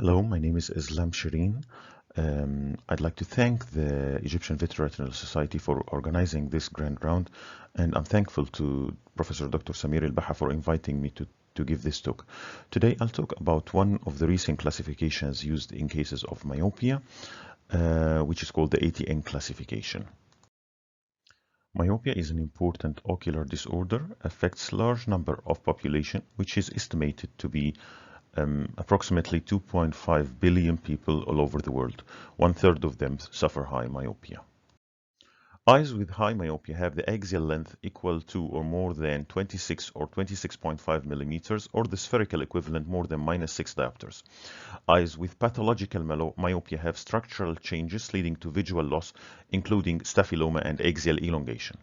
Hello, my name is Islam Shireen. I'd like to thank the Egyptian Vitreoretinal Society for organizing this grand round, and I'm thankful to Professor Dr. Samir El-Baha for inviting me to give this talk. Today, I'll talk about one of the recent classifications used in cases of myopia, which is called the ATN classification. Myopia is an important ocular disorder, affects large number of population, which is estimated to be approximately 2.5 billion people all over the world. 1/3 of them suffer high myopia. Eyes with high myopia have the axial length equal to or more than 26 or 26.5 millimeters, or the spherical equivalent more than -6 diopters. Eyes with pathological myopia have structural changes leading to visual loss, including staphyloma and axial elongation.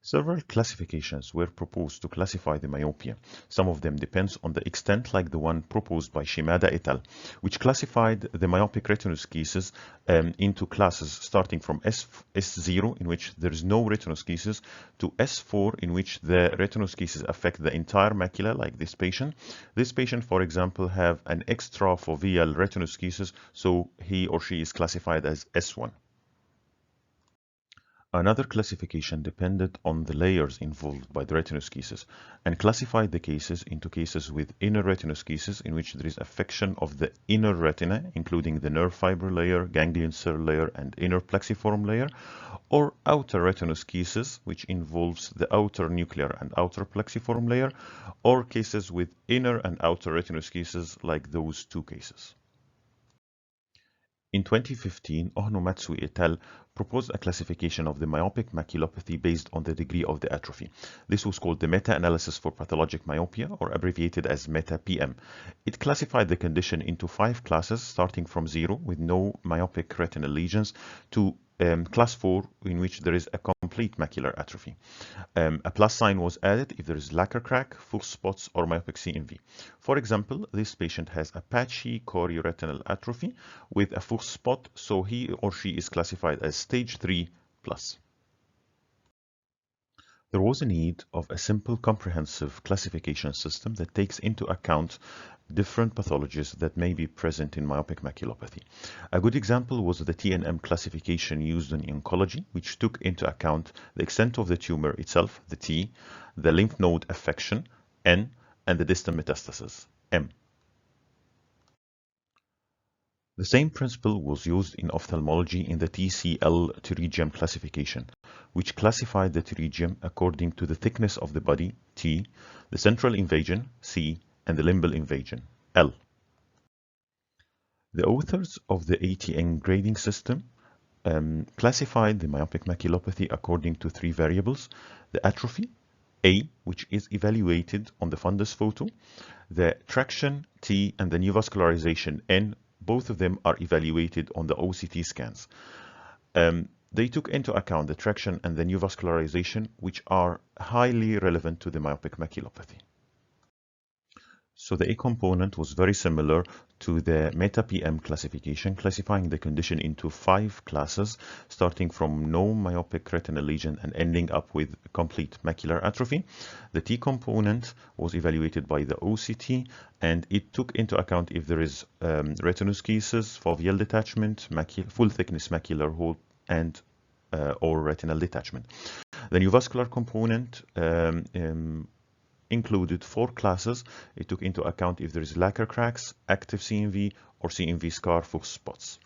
Several classifications were proposed to classify the myopia. Some of them depends on the extent, like the one proposed by Shimada et al., which classified the myopic retinoschisis into classes starting from S0, in which there is no retinoschisis, to S4, in which the retinoschisis affect the entire macula, like this patient. This patient, for example, have an extrafoveal retinoschisis, so he or she is classified as S1. Another classification depended on the layers involved by the retinoschisis and classified the cases into cases with inner retinoschisis, in which there is affection of the inner retina, including the nerve fiber layer, ganglion cell layer, and inner plexiform layer, or outer retinoschisis, which involves the outer nuclear and outer plexiform layer, or cases with inner and outer retinoschisis, like those two cases. In 2015, Ohno-Matsui et al. Proposed a classification of the myopic maculopathy based on the degree of the atrophy. This was called the meta-analysis for pathologic myopia, or abbreviated as META-PM. It classified the condition into 5 classes, starting from 0, with no myopic retinal lesions, to class 4, in which there is a complete macular atrophy. A plus sign was added if there is lacquer crack, full spots, or myopic CMV. For example, this patient has a patchy chorioretinal atrophy with a full spot, so he or she is classified as stage 3+. There was a need of a simple, comprehensive classification system that takes into account different pathologies that may be present in myopic maculopathy. A good example was the TNM classification used in oncology, which took into account the extent of the tumor itself, the T, the lymph node affection, N, and the distant metastasis, M. The same principle was used in ophthalmology in the TCL pterygium classification, which classified the pterygium according to the thickness of the body, T, the central invasion, C, and the limbal invasion, L. The authors of the ATN grading system classified the myopic maculopathy according to 3 variables: the atrophy, A, which is evaluated on the fundus photo, the traction, T, and the neovascularization, N. Both of them are evaluated on the OCT scans. They took into account the traction and the neovascularization, which are highly relevant to the myopic maculopathy. So the A component was very similar to the META-PM classification, classifying the condition into 5 classes, starting from no myopic retinal lesion and ending up with complete macular atrophy. The T component was evaluated by the OCT, and it took into account if there is retinoschisis, foveal detachment, full thickness macular hole, and or retinal detachment. The neovascular component included 4 classes. It took into account if there is lacquer cracks, active CMV, or CMV scar full spots.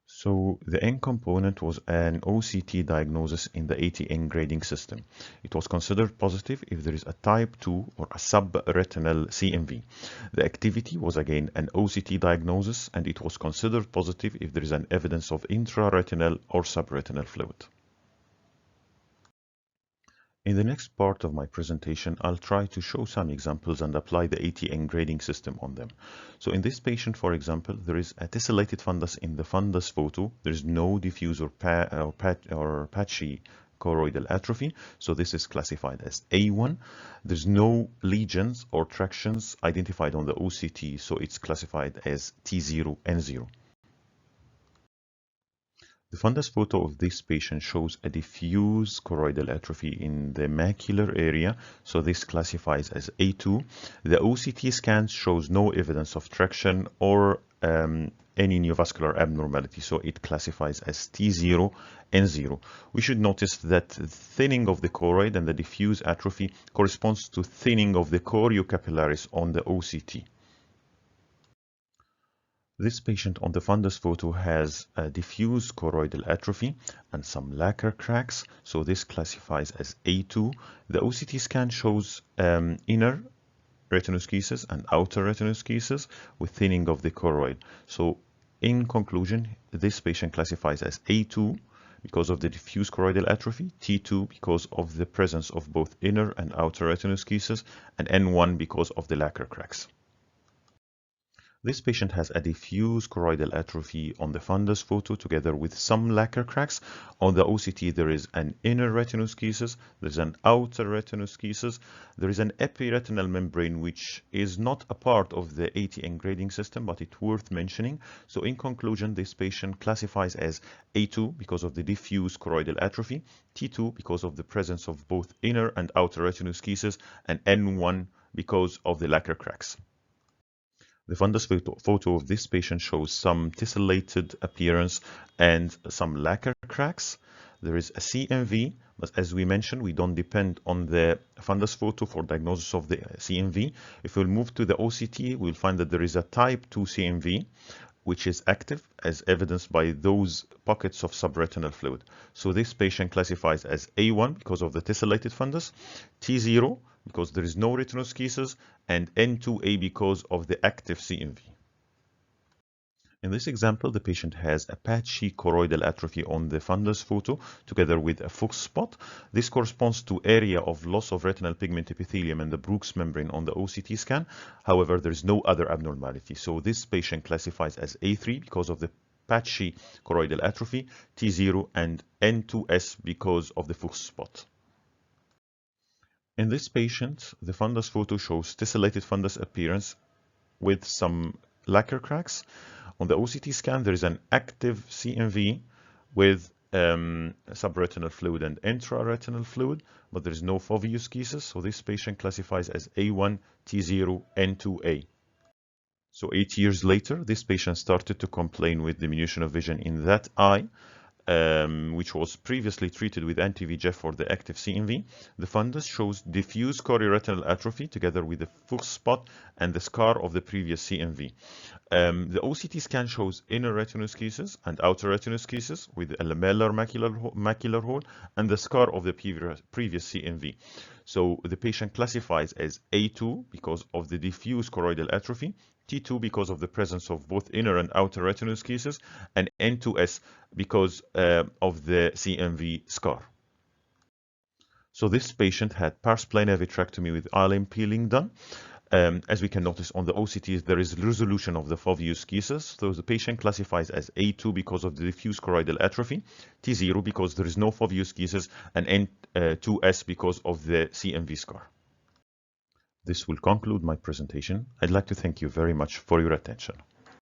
So the N component was an OCT diagnosis in the ATN grading system. It was considered positive if there is a type 2 or a subretinal CMV. The activity was again an OCT diagnosis, and it was considered positive if there is an evidence of intraretinal or subretinal fluid. In the next part of my presentation, I'll try to show some examples and apply the ATN grading system on them. So in this patient, for example, there is a tessellated fundus in the fundus photo. There's no diffuse or patchy choroidal atrophy, so this is classified as A1. There's no lesions or tractions identified on the OCT, so it's classified as T0, N0. The fundus photo of this patient shows a diffuse choroidal atrophy in the macular area, so this classifies as A2. The OCT scan shows no evidence of traction or any neovascular abnormality, so it classifies as T0, N0. We should notice that thinning of the choroid and the diffuse atrophy corresponds to thinning of the choriocapillaris on the OCT. This patient on the fundus photo has a diffuse choroidal atrophy and some lacquer cracks, so this classifies as A2. The OCT scan shows inner retinoschisis and outer retinoschisis with thinning of the choroid. So in conclusion, this patient classifies as A2 because of the diffuse choroidal atrophy, T2 because of the presence of both inner and outer retinoschisis, and N1 because of the lacquer cracks. This patient has a diffuse choroidal atrophy on the fundus photo together with some lacquer cracks. On the OCT, there is an inner retinoschisis, there's an outer retinoschisis, there is an epiretinal membrane which is not a part of the ATN grading system, but it's worth mentioning. So in conclusion, this patient classifies as A2 because of the diffuse choroidal atrophy, T2 because of the presence of both inner and outer retinoschisis, and N1 because of the lacquer cracks. The fundus photo of this patient shows some tessellated appearance and some lacquer cracks. There is a CMV, but as we mentioned, we don't depend on the fundus photo for diagnosis of the CMV. If we'll move to the OCT, we'll find that there is a type 2 CMV, which is active as evidenced by those pockets of subretinal fluid. So this patient classifies as A1 because of the tessellated fundus, T0 because there is no retinoschisis, and N2A because of the active CMV. In this example, the patient has a patchy choroidal atrophy on the fundus photo together with a Fuchs spot. This corresponds to area of loss of retinal pigment epithelium and the Bruch's membrane on the OCT scan. However, there is no other abnormality. So this patient classifies as A3 because of the patchy choroidal atrophy, T0, and N2S because of the Fuchs spot. In this patient, the fundus photo shows tessellated fundus appearance with some lacquer cracks. On the OCT scan, there is an active CMV with subretinal fluid and intraretinal fluid, but there is no foveoschisis, so this patient classifies as A1, T0, N2A. So 8 years later, this patient started to complain with diminution of vision in that eye, which was previously treated with anti-VEGF for the active CMV. The fundus shows diffuse chorioretinal atrophy together with the Fuchs spot and the scar of the previous CMV. The OCT scan shows inner retinoschisis and outer retinoschisis with a lamellar macular hole and the scar of the previous CMV. So the patient classifies as A2 because of the diffuse choroidal atrophy, T2 because of the presence of both inner and outer retinoschisis, and N2S because of the CMV scar. So this patient had pars plana vitrectomy with ILM peeling done. As we can notice on the OCTs, there is resolution of the foveoschisis. So the patient classifies as A2 because of the diffuse choroidal atrophy, T0 because there is no foveoschisis, and N2S because of the CMV scar. This will conclude my presentation. I'd like to thank you very much for your attention.